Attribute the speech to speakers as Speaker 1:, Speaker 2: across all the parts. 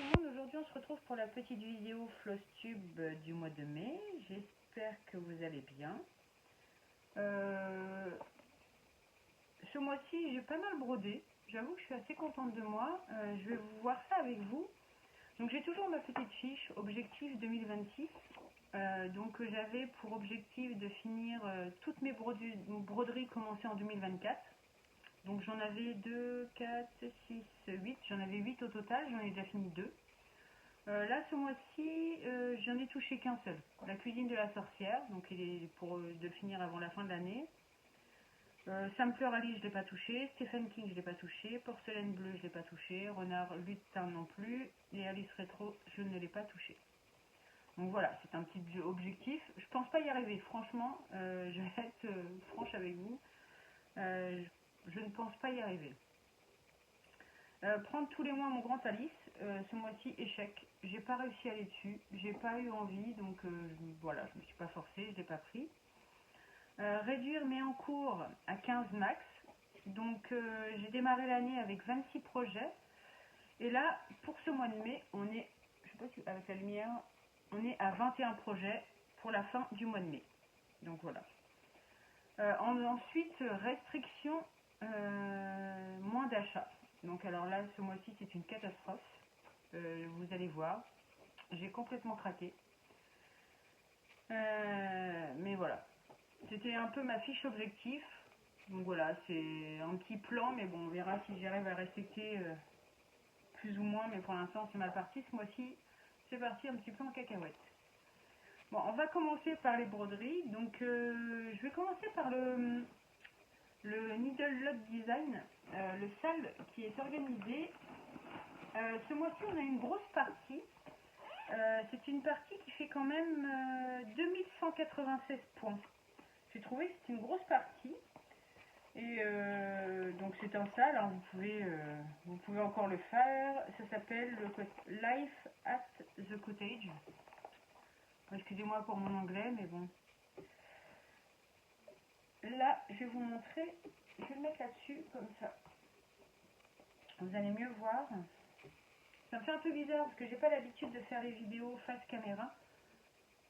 Speaker 1: tout le monde, aujourd'hui on se retrouve pour la petite vidéo Flosstube du mois de mai. J'espère que vous allez bien. Ce mois-ci j'ai pas mal brodé, j'avoue que je suis assez contente de moi. Je vais vous voir ça avec vous. Donc j'ai toujours ma petite fiche objectif 2026. Donc j'avais pour objectif de finir toutes mes broderies commencées en 2024. Donc j'en avais 2, 4, 6, 8, j'en avais 8 au total, j'en ai déjà fini 2. Là ce mois-ci, j'en ai touché qu'un seul, la cuisine de la sorcière, donc il est pour de le finir avant la fin de l'année. Sampler Ali, je ne l'ai pas touché, Stephen King, je ne l'ai pas touché, Porcelaine Bleue, je ne l'ai pas touché, Renard Lutin non plus, et Alice Rétro, je ne l'ai pas touché. Donc voilà, c'est un petit objectif. Je pense pas y arriver, franchement, je vais être franche avec vous. Je ne pense pas y arriver. Prendre tous les mois mon grand Alice, ce mois-ci échec. J'ai pas réussi à aller dessus, j'ai pas eu envie, donc voilà, je me suis pas forcée, je l'ai pas pris. Réduire mes encours à 15 max. Donc j'ai démarré l'année avec 26 projets. Et là, pour ce mois de mai, on est, je sais pas si avec la lumière, on est à 21 projets pour la fin du mois de mai. Donc voilà. Ensuite, restriction, moins d'achats. Donc alors là, ce mois-ci, c'est une catastrophe. Vous allez voir, j'ai complètement craqué. Mais voilà, c'était un peu ma fiche objectif. Donc voilà, c'est un petit plan, mais bon, on verra si j'arrive à respecter plus ou moins. Mais pour l'instant, c'est mal parti. Ce mois-ci, c'est parti un petit peu en cacahuète. Bon, on va commencer par les broderies. Donc, je vais commencer par le Needle Lot Design, le salle qui est organisé. Ce mois-ci, on a une grosse partie. C'est une partie qui fait quand même 2196 points. J'ai trouvé que c'était une grosse partie. Et donc c'est un salle, hein, vous pouvez encore le faire. Ça s'appelle le Life at the Cottage. Excusez-moi pour mon anglais, mais bon. Là, je vais vous montrer. Je vais le mettre là-dessus, comme ça. Vous allez mieux voir. Ça me fait un peu bizarre parce que j'ai pas l'habitude de faire les vidéos face caméra.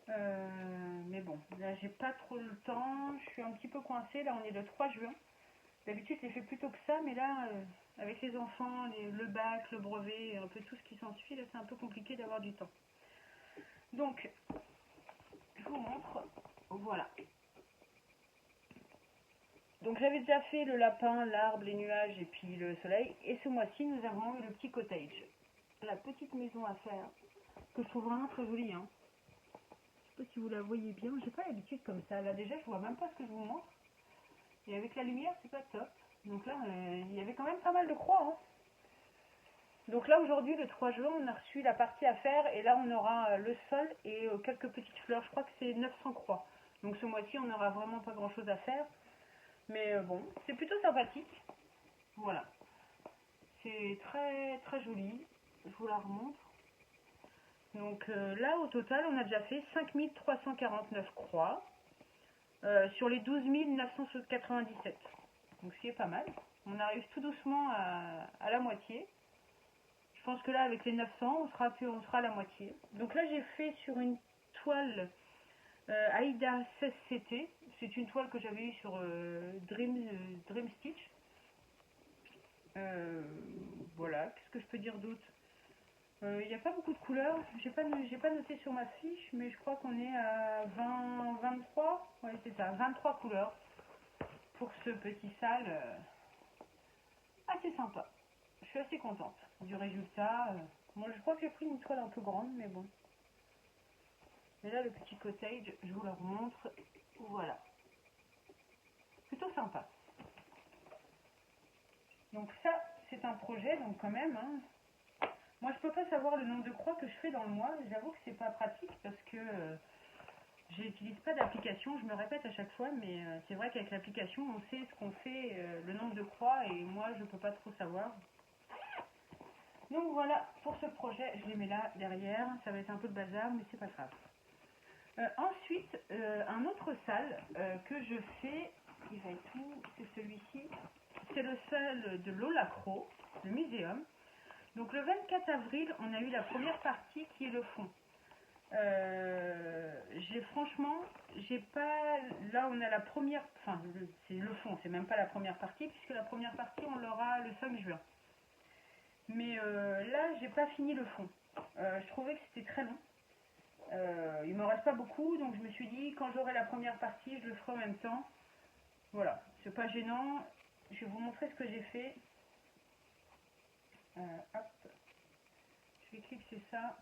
Speaker 1: Mais bon, là j'ai pas trop le temps. Je suis un petit peu coincée. Là, on est le 3 juin. D'habitude, je les fais plutôt que ça, mais là, avec les enfants, le bac, le brevet, un peu tout ce qui s'ensuit, là, c'est un peu compliqué d'avoir du temps. Donc, je vous montre. Voilà. Donc, j'avais déjà fait le lapin, l'arbre, les nuages et puis le soleil. Et ce mois-ci, nous avons eu le petit cottage. La petite maison à faire, que je trouve vraiment très jolie. Hein. Je sais pas si vous la voyez bien. J'ai pas l'habitude comme ça. Là, déjà, je vois même pas ce que je vous montre. Et avec la lumière, c'est pas top. Donc là, il y avait quand même pas mal de croix. Hein. Donc là, aujourd'hui, le 3 juin, on a reçu la partie à faire. Et là, on aura le sol et quelques petites fleurs. Je crois que c'est 900 croix. Donc ce mois-ci, on n'aura vraiment pas grand-chose à faire. Mais bon, c'est plutôt sympathique. Voilà. C'est très, très joli. Je vous la remontre. Donc là, au total, on a déjà fait 5349 croix. Sur les 12 997. Donc ce qui est pas mal. On arrive tout doucement à la moitié. Je pense que là, avec les 900, on sera à la moitié. Donc là, j'ai fait sur une toile Aïda 16CT. C'est une toile que j'avais eue sur Dream Stitch. Voilà, qu'est-ce que je peux dire d'autre? Il n'y a pas beaucoup de couleurs. J'ai pas noté sur ma fiche, mais je crois qu'on est à 23. Ouais, c'est ça, 23 couleurs pour ce petit salle. Assez sympa. Je suis assez contente du résultat. Moi, je crois que j'ai pris une toile un peu grande, mais bon. Mais là, le petit cottage, je vous le remontre. Voilà. Plutôt sympa. Donc ça, c'est un projet, donc quand même. Hein. Moi, je peux pas savoir le nombre de croix que je fais dans le mois. J'avoue que c'est pas pratique parce que j'utilise pas d'application. Je me répète à chaque fois, mais c'est vrai qu'avec l'application, on sait ce qu'on fait, le nombre de croix, et moi, je peux pas trop savoir. Donc voilà, pour ce projet, je les mets là, derrière. Ça va être un peu de bazar, mais c'est pas grave. Ensuite, un autre salle que je fais, il va être où? C'est celui-ci. C'est le salle de Lola Crow, le muséum. Donc le 24 avril, on a eu la première partie qui est le fond. J'ai pas, là on a la première, enfin c'est le fond, c'est même pas la première partie, puisque la première partie on l'aura le 5 juin. Mais là j'ai pas fini le fond. Je trouvais que c'était très long. Il me reste pas beaucoup, donc je me suis dit quand j'aurai la première partie, je le ferai en même temps. Voilà, c'est pas gênant. Je vais vous montrer ce que j'ai fait. Hop, je vais cliquer ça.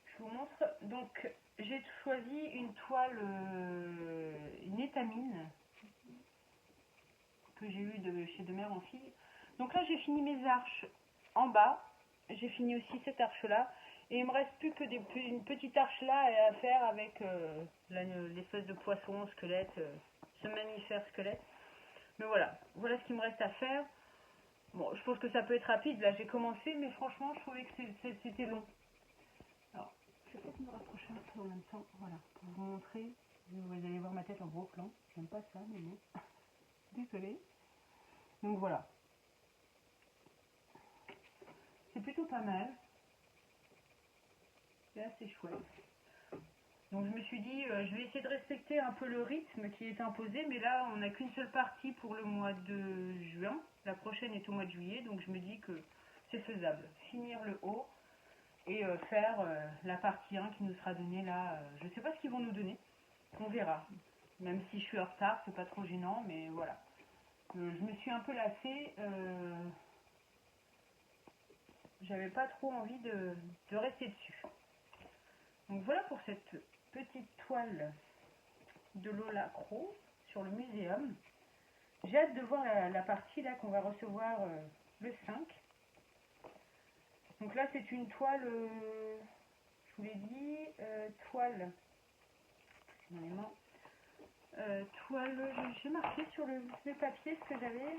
Speaker 1: Je vous montre. Donc j'ai choisi une toile, une étamine que j'ai eue de chez De Mère en Fille. Donc là j'ai fini mes arches en bas. J'ai fini aussi cette arche là. Et il me reste plus que une petite arche là à faire avec l'espèce de poisson squelette, ce mammifère squelette. Mais voilà, voilà ce qu'il me reste à faire. Bon, je pense que ça peut être rapide. Là j'ai commencé, mais franchement je trouvais que c'était long. Alors, je vais peut-être me rapprocher un peu en même temps, voilà, pour vous montrer. Vous allez voir ma tête en gros plan. J'aime pas ça, mais bon. Désolée. Donc voilà. C'est plutôt pas mal. C'est assez chouette. Donc je me suis dit, je vais essayer de respecter un peu le rythme qui est imposé, mais là on n'a qu'une seule partie pour le mois de juin. La prochaine est au mois de juillet, donc je me dis que c'est faisable. Finir le haut et faire la partie 1 qui nous sera donnée là. Je ne sais pas ce qu'ils vont nous donner, on verra. Même si je suis en retard, c'est pas trop gênant, mais voilà. Je me suis un peu lassée. J'avais pas trop envie de rester dessus. Donc voilà pour cette petite toile de Lola Cro sur le muséum. J'ai hâte de voir la partie là qu'on va recevoir le 5. Donc là c'est une toile, je vous l'ai dit, toile, toile, j'ai marqué sur le papier ce que j'avais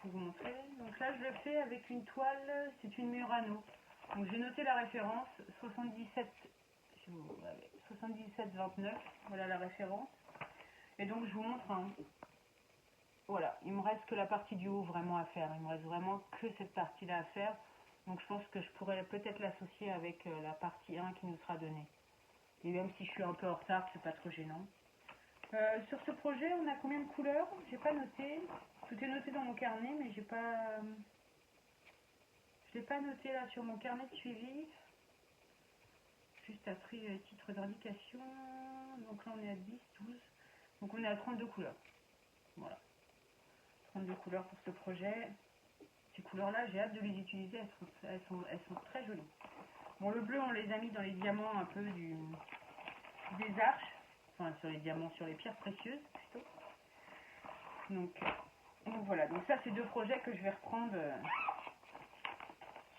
Speaker 1: pour vous montrer. Donc là je le fais avec une toile, c'est une Murano. Donc j'ai noté la référence 77, si vous avez 77,29, voilà la référence. Et donc je vous montre, hein. Voilà, il me reste que la partie du haut vraiment à faire. Il me reste vraiment que cette partie-là à faire. Donc je pense que je pourrais peut-être l'associer avec la partie 1 qui nous sera donnée. Et même si je suis un peu en retard, c'est pas trop gênant. Sur ce projet, on a combien de couleurs? J'ai pas noté. Tout est noté dans mon carnet, mais j'ai pas. Je l'ai pas noté là sur mon carnet de suivi. Juste après titre d'indication. Donc là on est à 10, 12. Donc on est à 32 couleurs. Voilà. 32 couleurs pour ce projet. Ces couleurs-là, j'ai hâte de les utiliser, elles sont très jolies. Bon, le bleu, on les a mis dans les diamants un peu des arches. Enfin, sur les diamants, sur les pierres précieuses, plutôt. Donc voilà, donc ça, c'est deux projets que je vais reprendre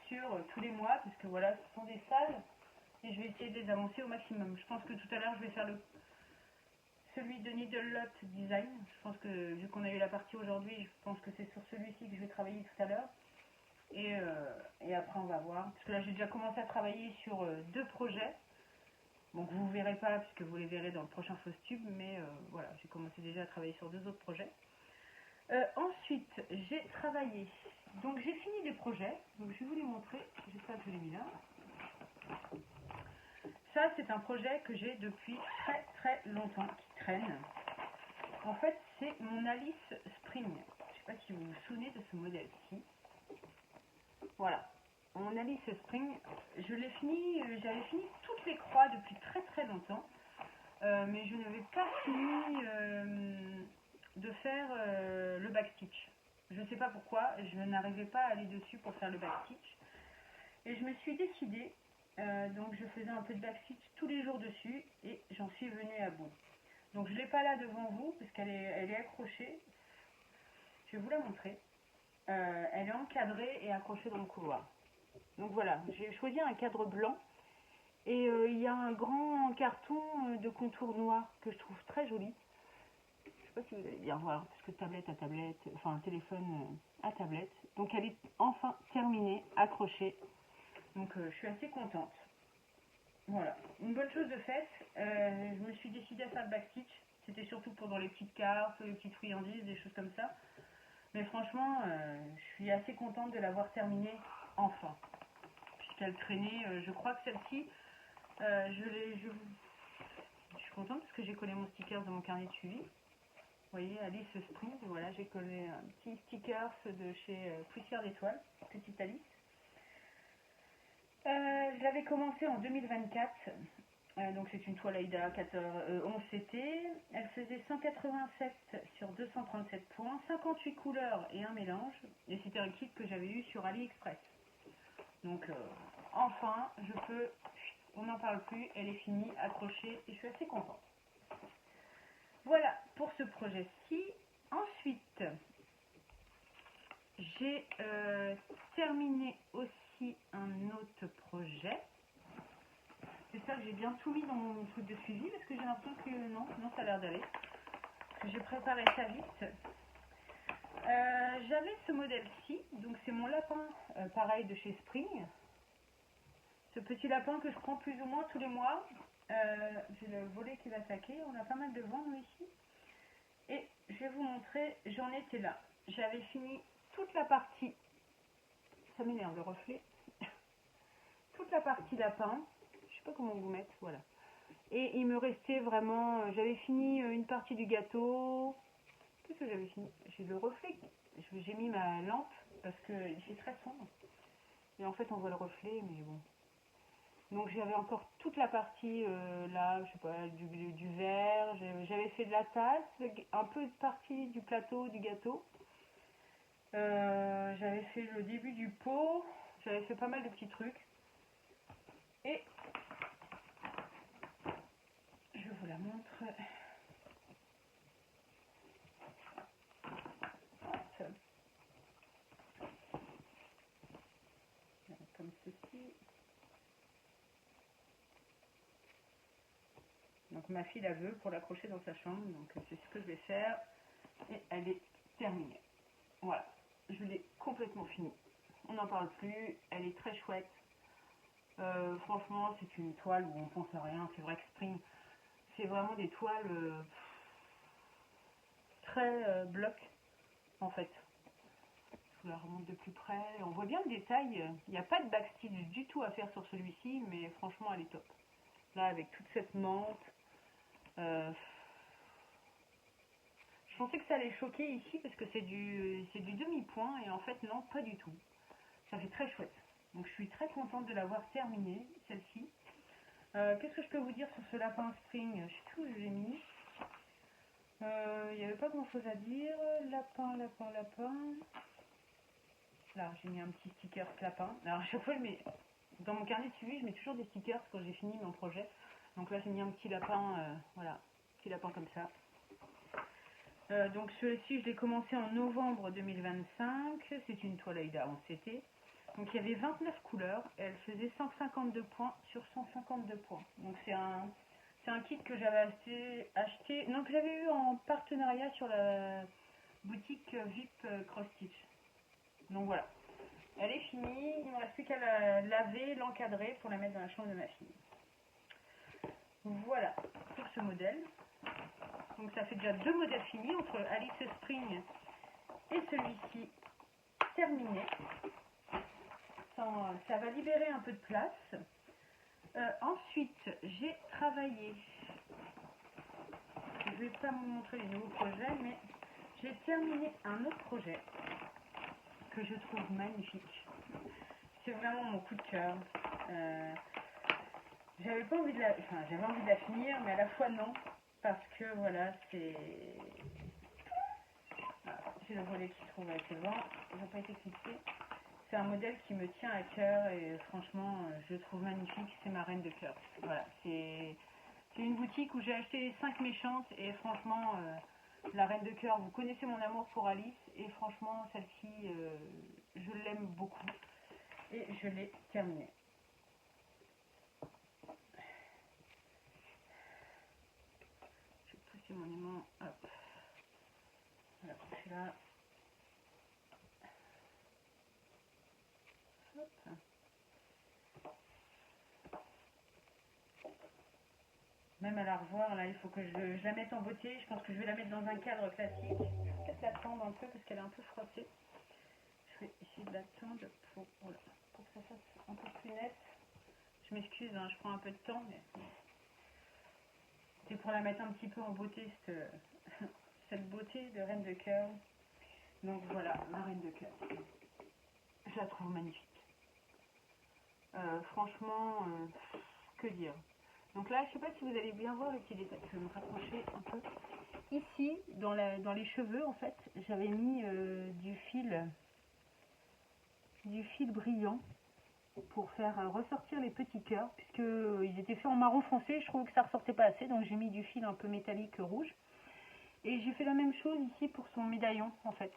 Speaker 1: sur tous les mois, parce que voilà, ce sont des salles, et je vais essayer de les avancer au maximum. Je pense que tout à l'heure, je vais faire celui de Needle Lot Design. Je pense que, vu qu'on a eu la partie aujourd'hui, je pense que c'est sur celui-ci que je vais travailler tout à l'heure. Et après, on va voir. Parce que là, j'ai déjà commencé à travailler sur deux projets. Donc, vous ne verrez pas, puisque vous les verrez dans le prochain FauceTube. Mais voilà, j'ai commencé déjà à travailler sur deux autres projets. Ensuite, j'ai travaillé. Donc, j'ai fini des projets. Donc, je vais vous les montrer. J'espère que je l'ai mis là. Ça, c'est un projet que j'ai depuis très très longtemps, qui traîne. En fait, c'est mon Alice Spring. Je ne sais pas si vous vous souvenez de ce modèle-ci. Voilà. Mon Alice Spring, je l'ai fini, j'avais fini toutes les croix depuis très très longtemps. Mais je n'avais pas fini de faire le backstitch. Je ne sais pas pourquoi, je n'arrivais pas à aller dessus pour faire le backstitch. Et je me suis décidée, donc je faisais un peu de backstitch tous les jours dessus et j'en suis venue à bout. Donc je ne l'ai pas là devant vous parce qu'elle est accrochée. Je vais vous la montrer. Elle est encadrée et accrochée dans le couloir. Donc voilà, j'ai choisi un cadre blanc et il y a un grand carton de contour noir que je trouve très joli. Je ne sais pas si vous allez bien voir, parce que tablette à tablette, enfin téléphone à tablette. Donc elle est enfin terminée, accrochée. Donc je suis assez contente. Voilà, une bonne chose de faite. Je me suis décidée à faire le backstitch. C'était surtout pour dans les petites cartes, les petites friandises, des choses comme ça. Mais franchement, je suis assez contente de l'avoir terminée enfin. Puisqu'elle traînait, je crois que celle-ci, je suis contente parce que j'ai collé mon sticker dans mon carnet de suivi. Vous voyez, Alice Spring, voilà, j'ai collé un petit sticker de chez Poussière d'étoiles, petite Alice. Je l'avais commencé en 2024, donc c'est une toile Aida 11 CT. Elle faisait 187 sur 237 points, 58 couleurs et un mélange. Et c'était un kit que j'avais eu sur AliExpress. Donc enfin, on n'en parle plus, elle est finie, accrochée et je suis assez contente. Voilà pour ce projet-ci. Ensuite, j'ai terminé aussi un autre projet. J'espère que j'ai bien tout mis dans mon truc de suivi parce que j'ai l'impression que non, ça a l'air d'aller. Que j'ai préparé ça vite. J'avais ce modèle-ci, donc c'est mon lapin pareil de chez Spring. Ce petit lapin que je prends plus ou moins tous les mois. J'ai le volet qui va saquer, on a pas mal de vent nous ici. Et je vais vous montrer, j'en étais là. J'avais fini toute la partie, ça m'énerve le reflet, toute la partie lapin, je sais pas comment vous mettre, voilà. Et il me restait vraiment, j'avais fini une partie du gâteau. Qu'est-ce que j'avais fini? J'ai le reflet, j'ai mis ma lampe parce qu'il fait très sombre. Et en fait on voit le reflet, mais bon. Donc j'avais encore toute la partie là, je sais pas, du verre, j'avais fait de la tasse, un peu de partie du plateau, du gâteau. J'avais fait le début du pot, j'avais fait pas mal de petits trucs. Et je vous la montre. Comme ceci. Donc ma fille la veut pour l'accrocher dans sa chambre, donc c'est ce que je vais faire. Et elle est terminée. Voilà, je l'ai complètement finie. On n'en parle plus, elle est très chouette. Franchement, c'est une toile où on pense à rien. C'est vrai que Spring, c'est vraiment des toiles très bloc en fait. Je vous la remonte de plus près. On voit bien le détail. Il n'y a pas de backstitch du tout à faire sur celui-ci, mais franchement, elle est top. Là, avec toute cette menthe. Je pensais que ça allait choquer ici parce que c'est du demi-point et en fait, non, pas du tout. Ça fait très chouette. Donc, je suis très contente de l'avoir terminée, celle-ci. Qu'est-ce que je peux vous dire sur ce lapin Spring? Je sais plus où je l'ai mis. Il n'y avait pas grand-chose à dire. Lapin. Là, j'ai mis un petit sticker lapin. Alors, à chaque fois, dans mon carnet de suivi, je mets toujours des stickers quand j'ai fini mon projet. Donc là, j'ai mis un petit lapin, voilà, petit lapin comme ça. Donc celui-ci, je l'ai commencé en novembre 2025. C'est une toile Aida en CT. Donc il y avait 29 couleurs et elle faisait 152 points sur 152 points. Donc c'est un kit que j'avais acheté, non, que j'avais eu en partenariat sur la boutique VIP Cross Stitch. Donc voilà, elle est finie. Il ne me reste plus qu'à la laver, l'encadrer pour la mettre dans la chambre de ma fille. Voilà pour ce modèle. Donc ça fait déjà 2 modèles finis entre Alice Spring et celui-ci terminé. Ça va libérer un peu de place. Ensuite, j'ai travaillé. Je ne vais pas vous montrer les nouveaux projets, mais j'ai terminé un autre projet que je trouve magnifique. C'est vraiment mon coup de cœur. J'avais envie de la finir, mais à la fois non, parce que voilà, c'est le volet qui se trouve avec le vent, ils n'ont pas été fixés. C'est un modèle qui me tient à cœur et franchement, je le trouve magnifique. C'est ma reine de cœur. Voilà, c'est une boutique où j'ai acheté 5 méchantes et franchement, la reine de cœur, vous connaissez mon amour pour Alice et franchement, celle-ci, je l'aime beaucoup et je l'ai terminée. Je vais pousser mon aimant, hop, voilà, c'est là. Hop. Même à la revoir, là, il faut que je la mette en beauté. Je pense que je vais la mettre dans un cadre classique. Je vais peut-être la tendre un peu parce qu'elle est un peu frottée. Je vais essayer de la tendre voilà, pour que ça fasse un peu plus net. Je m'excuse, hein, je prends un peu de temps, mais c'est pour la mettre un petit peu en beauté, cette beauté de reine de cœur. Donc voilà, ma reine de cœur. Je la trouve magnifique. Franchement, que dire. Donc là, je sais pas si vous allez bien voir le petit détail. Je vais me rapprocher un peu. Ici, dans les cheveux, en fait, j'avais mis du fil brillant pour faire ressortir les petits cœurs, puisque ils étaient faits en marron foncé. Je trouvais que ça ressortait pas assez, donc j'ai mis du fil un peu métallique rouge. Et j'ai fait la même chose ici pour son médaillon, en fait.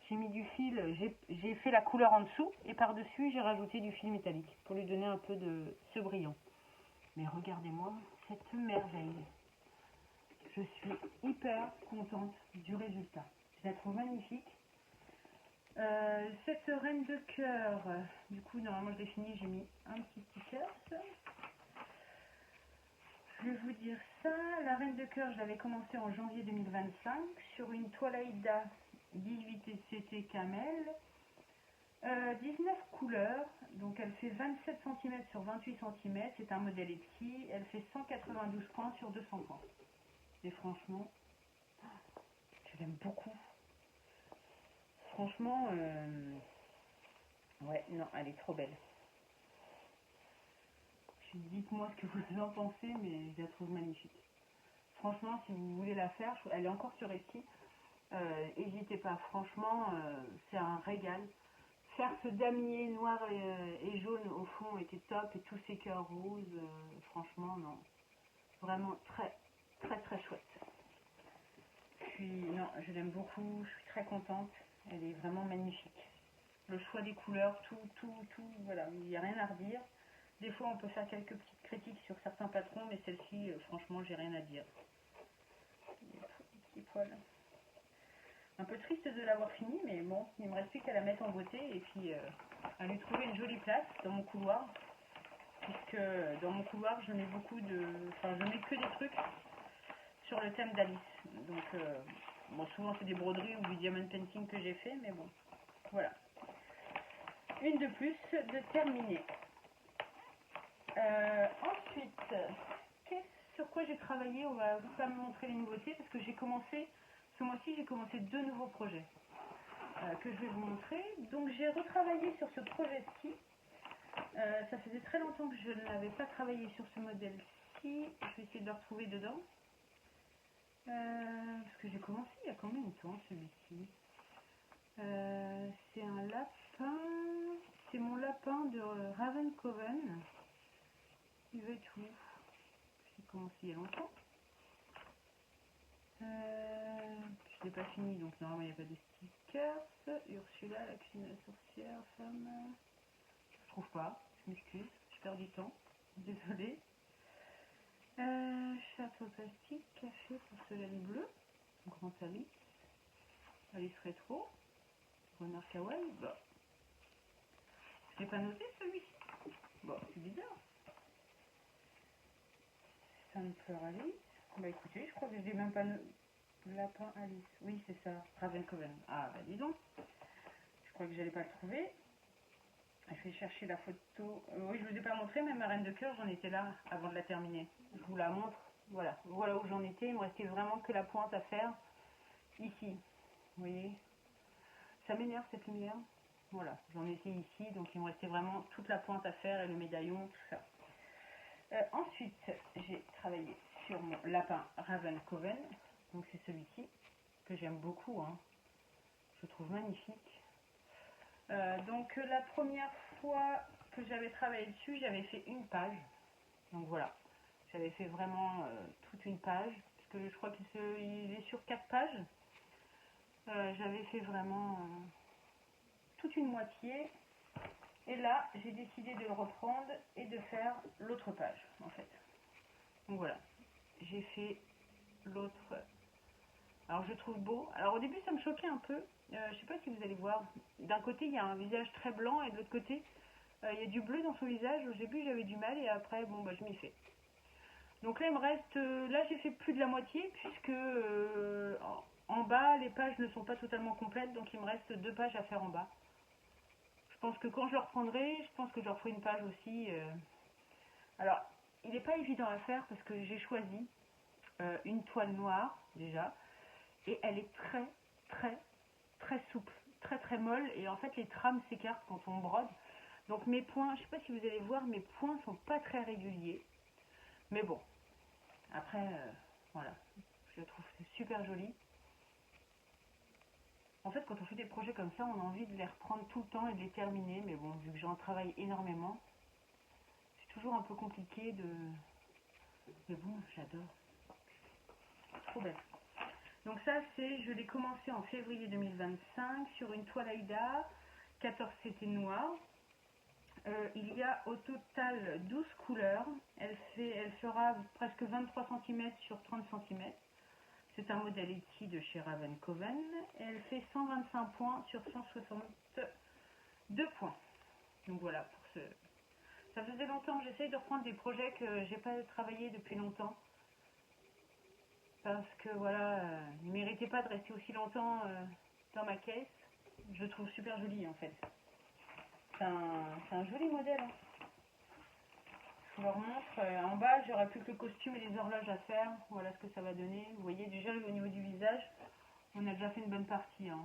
Speaker 1: J'ai mis du fil, j'ai fait la couleur en dessous, et par-dessus, j'ai rajouté du fil métallique pour lui donner un peu de ce brillant. Mais regardez-moi cette merveille. Je suis hyper contente du résultat. Je la trouve magnifique. Cette reine de cœur, du coup, normalement je l'ai fini, j'ai mis un petit sticker. Je vais vous dire ça. La reine de cœur, je l'avais commencé en janvier 2025 sur une toile Aïda 18 CT Camel. 19 couleurs, donc elle fait 27 cm sur 28 cm, c'est un modèle Etsy, elle fait 192 points sur 200 points. Et franchement, je l'aime beaucoup. Franchement, ouais, non, elle est trop belle. Dites-moi ce que vous en pensez, mais je la trouve magnifique. Franchement, si vous voulez la faire, elle est encore sur Etsy. N'hésitez pas, franchement, c'est un régal. Faire ce damier noir et jaune au fond était top, et tous ces cœurs roses, franchement, non. Vraiment très, très, très chouette. Puis, non, je l'aime beaucoup, je suis très contente. Elle est vraiment magnifique. Le choix des couleurs, tout, voilà, il n'y a rien à redire. Des fois, on peut faire quelques petites critiques sur certains patrons, mais celle-ci, franchement, j'ai rien à dire. Petit poil. Un peu triste de l'avoir fini, mais bon, il me reste plus qu'à la mettre en beauté et puis à lui trouver une jolie place dans mon couloir. Puisque dans mon couloir, je mets je mets que des trucs sur le thème d'Alice. Donc, bon, souvent c'est des broderies ou du diamond painting que j'ai fait, mais bon, voilà. Une de plus de terminer. Ensuite, sur quoi j'ai travaillé? On va pas me montrer les nouveautés parce que ce mois-ci, j'ai commencé 2 nouveaux projets que je vais vous montrer. Donc j'ai retravaillé sur ce projet-ci. Ça faisait très longtemps que je n'avais pas travaillé sur ce modèle-ci. Je vais essayer de le retrouver dedans. Parce que j'ai commencé il y a combien de temps celui-ci? C'est un lapin. C'est mon lapin de Raven Coven. Il veut être où? J'ai commencé il y a longtemps. Je ne l'ai pas fini, donc normalement il n'y a pas de stickers. Ursula, la cuisine de la sorcière, femme. Je trouve pas, je m'excuse, je perds du temps. Désolée. Château plastique, café, porcelaine bleue, grand Alice, Alice rétro, renard kawaii. Bah, je l'ai pas noté celui-ci. Bon, c'est bizarre. Sunflower Alice. Bah écoutez, je crois que je l'ai même pas noté. Lapin Alice, oui c'est ça, Ravencoven. Ah bah dis donc, je crois que j'allais pas le trouver. Je vais chercher la photo. Oui, je ne vous ai pas montré, mais ma reine de cœur, j'en étais là avant de la terminer. Je vous la montre. Voilà, voilà où j'en étais. Il me restait vraiment que la pointe à faire ici. Vous voyez, ça m'énerve cette lumière. Voilà, j'en étais ici, donc il me restait vraiment toute la pointe à faire et le médaillon, tout ça. Ensuite, j'ai travaillé sur mon lapin Ravencoven. Donc c'est celui-ci que j'aime beaucoup, hein. Je trouve magnifique. Donc la première fois que j'avais travaillé dessus, j'avais fait une page. Donc voilà, j'avais fait vraiment toute une page, parce que je crois qu'il est sur 4 pages. J'avais fait vraiment toute une moitié. Et là, j'ai décidé de le reprendre et de faire l'autre page, en fait. Donc voilà, j'ai fait l'autre. Alors je trouve beau. Alors au début, ça me choquait un peu. Je sais pas si vous allez voir. D'un côté, il y a un visage très blanc et de l'autre côté, il y a du bleu dans son visage. Au début, j'avais du mal et après, bon, bah, je m'y fais. Donc là, il me reste, là j'ai fait plus de la moitié puisque en bas, les pages ne sont pas totalement complètes, donc il me reste 2 pages à faire en bas. Je pense que quand je le reprendrai, je pense que je referai une page aussi. Alors, il n'est pas évident à faire parce que j'ai choisi une toile noire déjà et elle est très très très souple, très très molle et en fait les trames s'écartent quand on brode. Donc mes points, je ne sais pas si vous allez voir, mes points sont pas très réguliers. Mais bon, après, voilà, je trouve que c'est super joli. En fait, quand on fait des projets comme ça, on a envie de les reprendre tout le temps et de les terminer. Mais bon, vu que j'en travaille énormément, c'est toujours un peu compliqué de... Mais bon, j'adore. Trop belle. Donc ça, je l'ai commencé en février 2025 sur une toile Aïda, 14 CT noir. Il y a au total 12 couleurs. Elle fera presque 23 cm sur 30 cm. C'est un modèle ici de chez Raven Coven. Et elle fait 125 points sur 162 points. Donc voilà, pour ce... Ça faisait longtemps, j'essaye de reprendre des projets que j'ai pas travaillé depuis longtemps. Parce que voilà, il ne méritait pas de rester aussi longtemps dans ma caisse. Je le trouve super joli en fait. C'est un joli modèle. Hein. Je vous le remontre. En bas, j'aurai plus que le costume et les horloges à faire. Voilà ce que ça va donner. Vous voyez déjà au niveau du visage, on a déjà fait une bonne partie. Hein.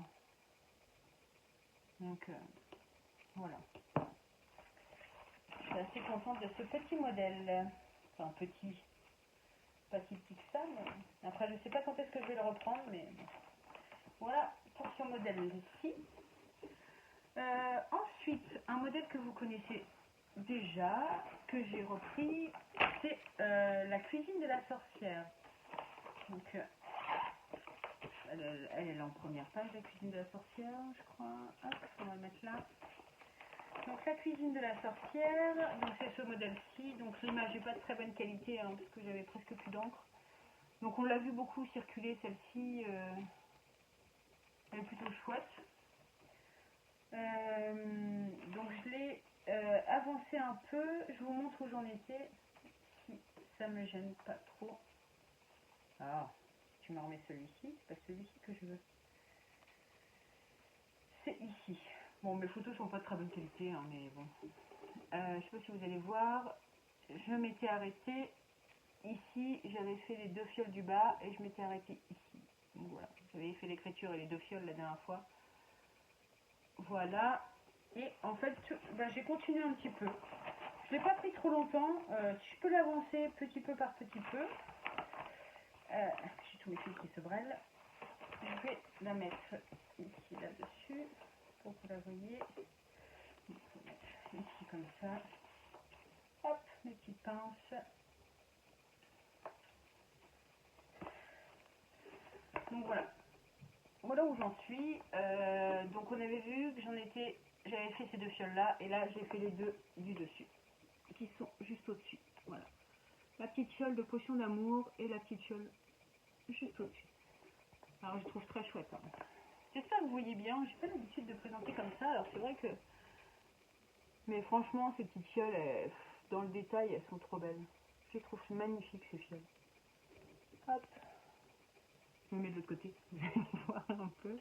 Speaker 1: Donc voilà. Je suis assez contente de ce petit modèle. Enfin petit, pas si petit que ça. Mais... Après, je ne sais pas quand est-ce que je vais le reprendre, mais bon. Voilà pour ce modèle ici. Ensuite, un modèle que vous connaissez déjà, que j'ai repris, c'est la cuisine de la sorcière. Donc, elle est en première page, la cuisine de la sorcière, je crois. Hop, on va le mettre là. Donc, la cuisine de la sorcière, donc c'est ce modèle-ci. Donc, l'image n'est pas de très bonne qualité, hein, parce que j'avais presque plus d'encre. Donc, on l'a vu beaucoup circuler, celle-ci. Elle est plutôt chouette. Donc je l'ai avancé un peu, je vous montre où j'en étais, si ça me gêne pas trop. Ah, tu me remets celui-ci, c'est pas celui-ci que je veux. C'est ici. Bon, mes photos sont pas de très bonne qualité, hein, mais bon. Je sais pas si vous allez voir, je m'étais arrêtée ici, j'avais fait les 2 fioles du bas et je m'étais arrêtée ici. Donc voilà, j'avais fait l'écriture et les 2 fioles la dernière fois. Voilà. Et en fait, j'ai continué un petit peu. Je ne l'ai pas pris trop longtemps. Je peux l'avancer petit peu par petit peu. J'ai tous mes fils qui se brêlent. Je vais la mettre ici, là-dessus, pour que vous la voyez. On peut mettre ici comme ça. Hop, mes petites pinces. Donc voilà. Voilà où j'en suis. Donc on avait vu que j'avais fait ces 2 fioles là. Et là, j'ai fait les 2 du dessus. Qui sont juste au-dessus. Voilà. La petite fiole de potion d'amour et la petite fiole juste au-dessus. Alors je trouve très chouette. Hein. J'espère que vous voyez bien. J'ai pas l'habitude de présenter comme ça. Alors c'est vrai que... Mais franchement, ces petites fioles, dans le détail, elles sont trop belles. Je les trouve magnifiques ces fioles. Hop. Je me mets de l'autre côté. Vous allez voir un peu.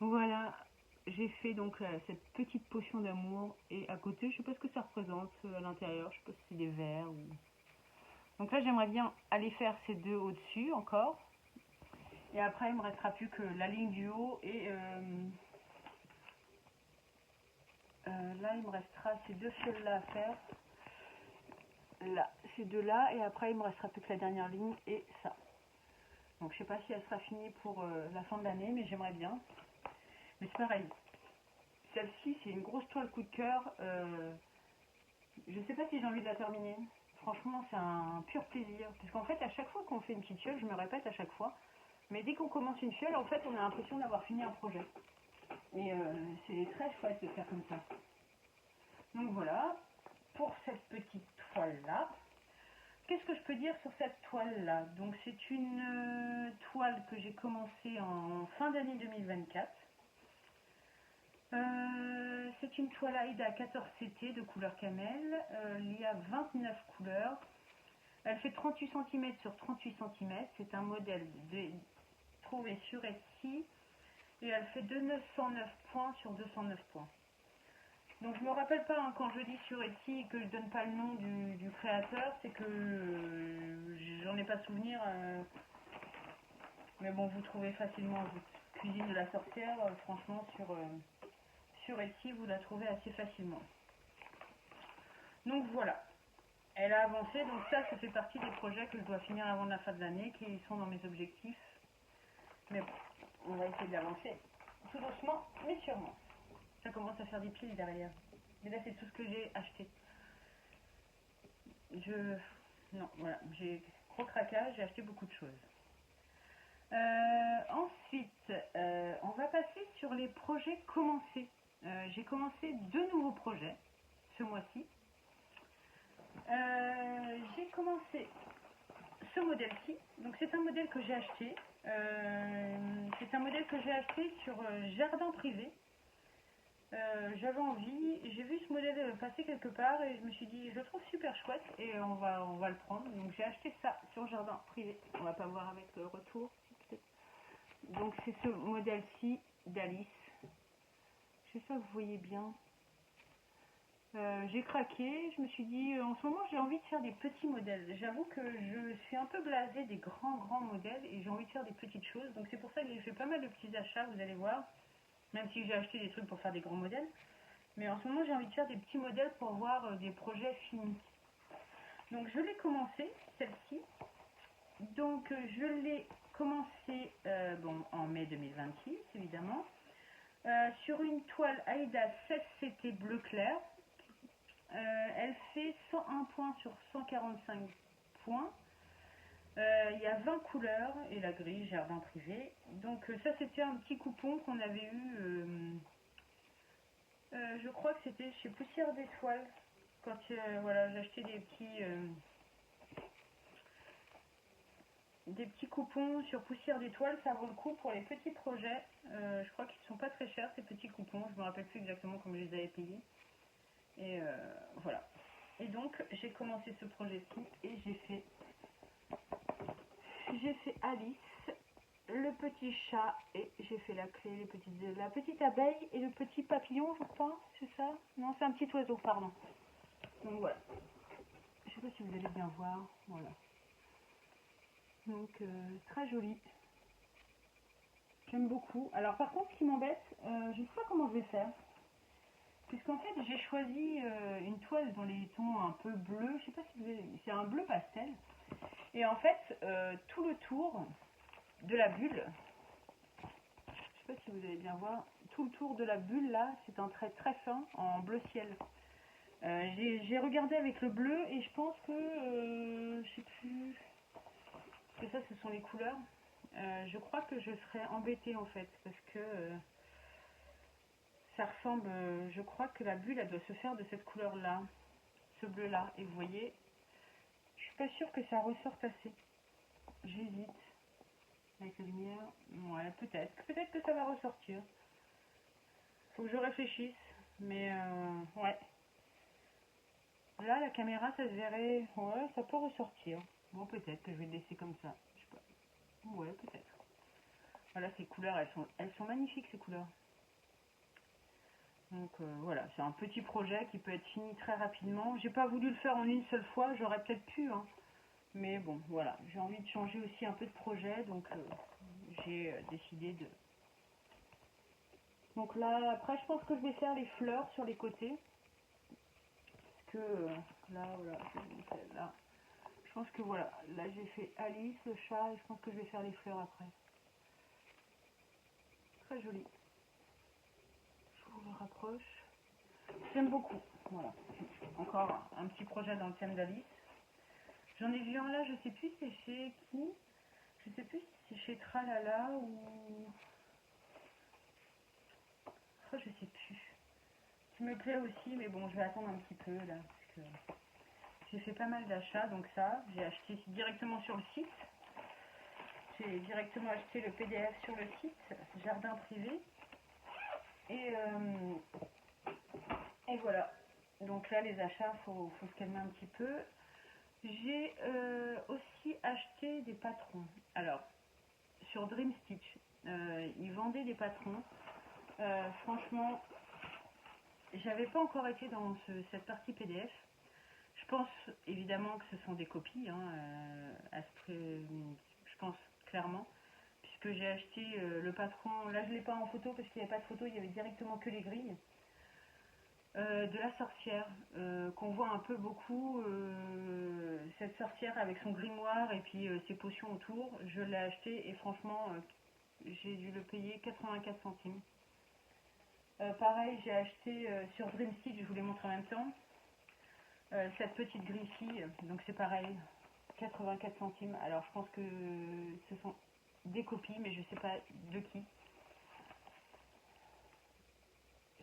Speaker 1: Voilà. J'ai fait donc cette petite potion d'amour. Et à côté, je sais pas ce que ça représente à l'intérieur. Je sais pas si c'est des verres ou... Donc là, j'aimerais bien aller faire ces 2 au-dessus encore. Et après, il ne me restera plus que la ligne du haut. Et là, il me restera ces 2 fioles-là à faire. Là, ces 2-là. Et après, il me restera plus que la dernière ligne et ça. Donc, je sais pas si elle sera finie pour la fin de l'année, mais j'aimerais bien. Mais c'est pareil. Celle-ci, c'est une grosse toile coup de cœur. Je sais pas si j'ai envie de la terminer. Franchement, c'est un pur plaisir. Parce qu'en fait, à chaque fois qu'on fait une petite fiole, je me répète à chaque fois, mais dès qu'on commence une fiole, en fait, on a l'impression d'avoir fini un projet. Et c'est très chouette de faire comme ça. Donc voilà, pour cette petite toile-là. Qu'est-ce que je peux dire sur cette toile-là? Donc c'est une toile que j'ai commencée en fin d'année 2024. C'est une toile Aïda 14 CT de couleur camel. Il y a 29 couleurs. Elle fait 38 cm sur 38 cm. C'est un modèle trouvé sur Etsy. Et elle fait 209 points sur 209 points. Donc je me rappelle pas, hein, quand je dis sur Etsy et que je donne pas le nom du créateur, c'est que j'en ai pas souvenir. Mais bon, vous trouvez facilement Cuisine de la sorcière, franchement sur Etsy vous la trouvez assez facilement. Donc voilà, elle a avancé, donc ça fait partie des projets que je dois finir avant la fin de l'année, qui sont dans mes objectifs. Mais bon, on va essayer d'avancer tout doucement, mais sûrement. Ça commence à faire des piles derrière. Mais là, c'est tout ce que j'ai acheté. Non, voilà, j'ai gros craquage, j'ai acheté beaucoup de choses. Ensuite, on va passer sur les projets commencés. J'ai commencé 2 nouveaux projets ce mois-ci. J'ai commencé ce modèle-ci. Donc c'est un modèle que j'ai acheté. C'est un modèle que j'ai acheté sur Jardin Privé. J'avais envie, j'ai vu ce modèle passer quelque part et je me suis dit je le trouve super chouette et on va le prendre. Donc j'ai acheté ça sur Jardin Privé. On va pas voir avec le retour. Donc c'est ce modèle-ci d'Alice. J'espère que vous voyez bien. J'ai craqué, je me suis dit en ce moment j'ai envie de faire des petits modèles. J'avoue que je suis un peu blasée des grands modèles et j'ai envie de faire des petites choses. Donc c'est pour ça que j'ai fait pas mal de petits achats, vous allez voir. Même si j'ai acheté des trucs pour faire des grands modèles. Mais en ce moment j'ai envie de faire des petits modèles pour voir des projets finis. Donc je l'ai commencé, celle-ci. Donc je l'ai commencé en mai 2026 évidemment. Sur une toile Aïda 16CT bleu clair. Elle fait 101 points sur 145 points. Il y a 20 couleurs et la grille Jardin Privé. Donc ça c'était un petit coupon qu'on avait eu, je crois que c'était chez Poussière d'Étoiles. Quand voilà, j'ai acheté des petits coupons sur Poussière d'Étoiles, ça vaut le coup pour les petits projets. Je crois qu'ils ne sont pas très chers ces petits coupons, je ne me rappelle plus exactement comment je les avais payés. Et voilà. Et donc j'ai commencé ce projet-ci et j'ai fait Alice, le petit chat et j'ai fait la clé, la petite abeille et le petit papillon, je crois, c'est ça? Non, c'est un petit oiseau, pardon. Donc voilà. Je sais pas si vous allez bien voir, voilà. Donc très joli. J'aime beaucoup. Alors par contre, ce qui m'embête, je ne sais pas comment je vais faire. Puisqu'en fait, j'ai choisi une toile dans les tons un peu bleus. Je sais pas si vous avez... C'est un bleu pastel. Et en fait, tout le tour de la bulle, je sais pas si vous allez bien voir, tout le tour de la bulle là, c'est un trait très fin en bleu ciel. J'ai regardé avec le bleu et je pense que, je sais plus, parce que ça ce sont les couleurs. Je crois que je serais embêtée en fait, parce que ça ressemble, je crois que la bulle elle doit se faire de cette couleur là, ce bleu là, et vous voyez, je suis pas sûre que ça ressorte assez. J'hésite. Avec la lumière, ouais, peut-être que ça va ressortir. Faut que je réfléchisse, mais ouais. Là, la caméra, ça se verrait, ouais, ça peut ressortir. Bon, peut-être que je vais le laisser comme ça, je sais pas. Ouais, peut-être. Voilà, ces couleurs, elles sont magnifiques, ces couleurs. Donc voilà, c'est un petit projet qui peut être fini très rapidement. J'ai pas voulu le faire en une seule fois, j'aurais peut-être pu, hein. Mais bon, voilà, j'ai envie de changer aussi un peu de projet, donc j'ai décidé de... Donc là, après, je pense que je vais faire les fleurs sur les côtés. Parce que là, voilà, là. Je pense que voilà, là j'ai fait Alice, le chat, et je pense que je vais faire les fleurs après. Très joli. Je vous le rapproche. J'aime beaucoup. Voilà. Encore un petit projet dans le thème d'Alice. J'en ai vu un là, je sais plus c'est chez qui. Je sais plus si c'est chez Tralala ou... Oh, je sais plus. Qui me plaît aussi, mais bon, je vais attendre un petit peu là, parce que j'ai fait pas mal d'achats, donc ça, j'ai acheté directement sur le site. J'ai directement acheté le PDF sur le site, Jardin Privé. Et voilà. Donc là, les achats, faut se calmer un petit peu. J'ai aussi acheté des patrons. Alors, sur Dream Stitch, ils vendaient des patrons. Franchement, j'avais pas encore été dans cette partie PDF. Je pense évidemment que ce sont des copies, hein, je pense clairement, puisque j'ai acheté le patron. Là, je l'ai pas en photo parce qu'il n'y avait pas de photo, il y avait directement que les grilles. De la sorcière, qu'on voit un peu beaucoup, cette sorcière avec son grimoire et puis ses potions autour. Je l'ai acheté et franchement, j'ai dû le payer 84 centimes. Pareil, j'ai acheté sur Dream Stitch, je vous les montre en même temps, cette petite grille-ci, donc c'est pareil, 84 centimes. Alors je pense que ce sont des copies, mais je sais pas de qui.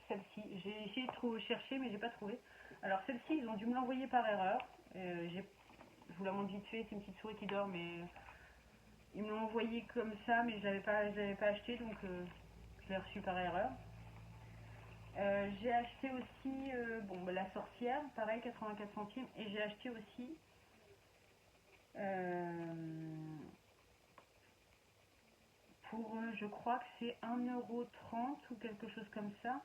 Speaker 1: Celle-ci, j'ai essayé de chercher, mais j'ai pas trouvé. Alors celle-ci, ils ont dû me l'envoyer par erreur. Je vous la montre vite fait, c'est une petite souris qui dort, mais ils me l'ont envoyé comme ça, mais je l'avais pas acheté, donc je l'ai reçu par erreur. J'ai acheté aussi bon, bah, la sorcière, pareil, 84 centimes, et j'ai acheté aussi pour, je crois que c'est 1,30 € ou quelque chose comme ça.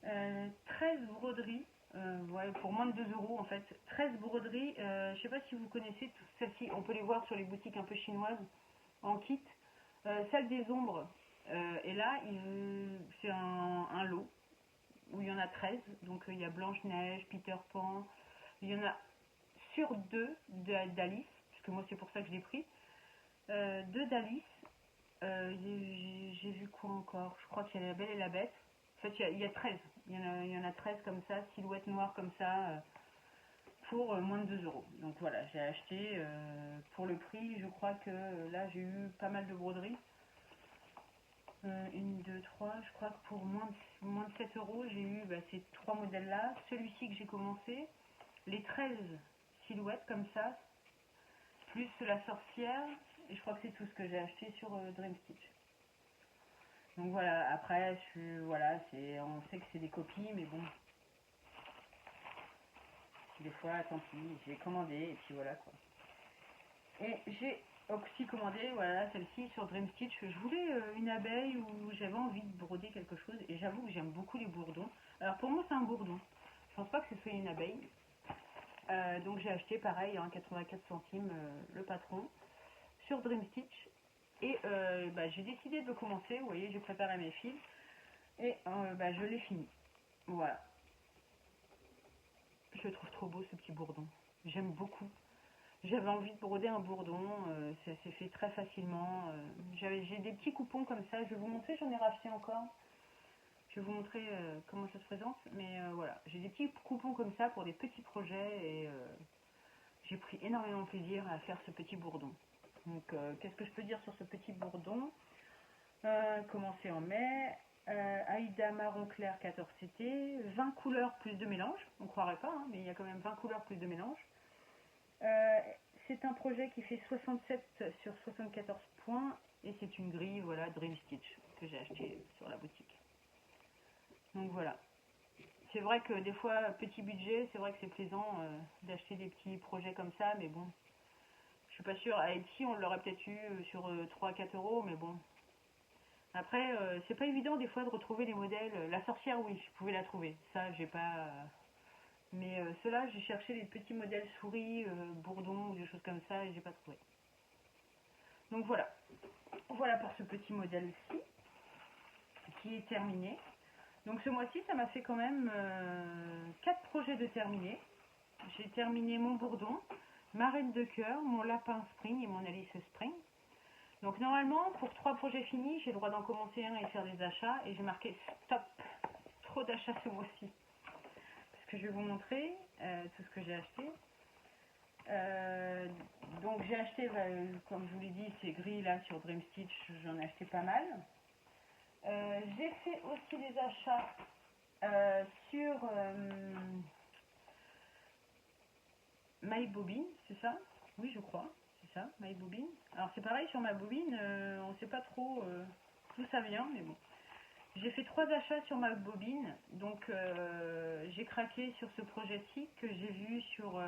Speaker 1: 13 broderies, ouais, pour moins de 2 € en fait. 13 broderies, je sais pas si vous connaissez celles-ci, on peut les voir sur les boutiques un peu chinoises en kit. Celle des ombres, et là, c'est un lot où il y en a 13. Donc il y a Blanche-Neige, Peter Pan, il y en a sur 2 d'Alice, parce que moi c'est pour ça que je l'ai pris. 2 d'Alice, j'ai vu quoi encore? Je crois qu'il y a La Belle et la Bête. En fait, il y a 13. Il y en a 13 comme ça, silhouette noire comme ça, pour moins de 2 €. Donc voilà, j'ai acheté pour le prix. Je crois que là, j'ai eu pas mal de broderies. 1, 2, 3. Je crois que pour moins de 7 €, j'ai eu ces 3 modèles-là. Celui-ci que j'ai commencé, les 13 silhouettes comme ça, plus la sorcière. Et je crois que c'est tout ce que j'ai acheté sur Dream Stitch. Donc voilà, après, voilà, on sait que c'est des copies, mais bon, des fois, tant pis, j'ai commandé, et puis voilà quoi. Et j'ai aussi commandé, voilà, celle-ci sur Dream Stitch. Je voulais une abeille où j'avais envie de broder quelque chose, et j'avoue que j'aime beaucoup les bourdons. Alors pour moi, c'est un bourdon. Je pense pas que ce soit une abeille. Donc j'ai acheté pareil, hein, 84 centimes le patron sur Dream Stitch. Et j'ai décidé de commencer, vous voyez, j'ai préparé mes fils. Et je l'ai fini. Voilà. Je le trouve trop beau ce petit bourdon. J'aime beaucoup. J'avais envie de broder un bourdon. Ça s'est fait très facilement. J'ai des petits coupons comme ça. Je vais vous montrer, j'en ai racheté encore. Je vais vous montrer comment ça se présente. Mais voilà, j'ai des petits coupons comme ça pour des petits projets. Et j'ai pris énormément de plaisir à faire ce petit bourdon. Donc qu'est-ce que je peux dire sur ce petit bourdon? Commencé en mai. Aïda marron clair 14 CT, 20 couleurs plus de mélange, on croirait pas, hein, mais il y a quand même 20 couleurs plus de mélange. C'est un projet qui fait 67 sur 74 points et c'est une grille, voilà, Dream Stitch que j'ai acheté sur la boutique. Donc voilà. C'est vrai que des fois, petit budget, c'est vrai que c'est plaisant d'acheter des petits projets comme ça, mais bon, je suis pas sûre. À Etsy, on l'aurait peut-être eu sur 3-4 €, mais bon. Après, c'est pas évident des fois de retrouver les modèles. La sorcière, oui, je pouvais la trouver. Ça, j'ai pas. Mais ceux-là, j'ai cherché les petits modèles souris, bourdons ou des choses comme ça et j'ai pas trouvé. Donc voilà. Voilà pour ce petit modèle-ci qui est terminé. Donc ce mois-ci, ça m'a fait quand même 4 projets de terminer. J'ai terminé mon bourdon, ma reine de cœur, mon lapin spring et mon Alice spring. Donc normalement, pour 3 projets finis, j'ai le droit d'en commencer un et faire des achats. Et j'ai marqué stop, trop d'achats ce mois-ci. Parce que je vais vous montrer tout ce que j'ai acheté. Donc j'ai acheté, comme je vous l'ai dit, ces grilles là sur Dream Stitch, j'en ai acheté pas mal. J'ai fait aussi des achats sur MyBobine, c'est ça? Oui, je crois. C'est ça, MyBobine. Alors c'est pareil sur ma bobine, on ne sait pas trop d'où ça vient, mais bon. J'ai fait 3 achats sur ma bobine, donc j'ai craqué sur ce projet-ci que j'ai vu sur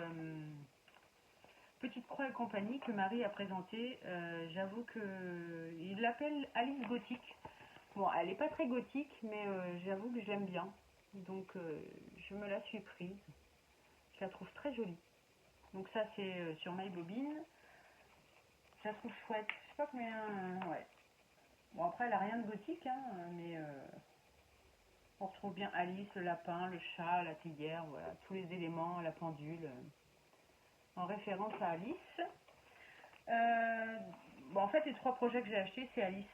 Speaker 1: Petite Croix et compagnie que Marie a présenté. J'avoue que il l'appelle Alice Gothique. Bon, elle n'est pas très gothique, mais j'avoue que j'aime bien. Donc, je me la suis prise. Je la trouve très jolie. Donc ça, c'est sur MyBobine. Je la trouve chouette. Je sais pas combien... ouais. Bon, après, elle a rien de gothique, hein, mais on retrouve bien Alice, le lapin, le chat, la théière, voilà, tous les éléments, la pendule, en référence à Alice. Bon, en fait, les 3 projets que j'ai achetés, c'est Alice.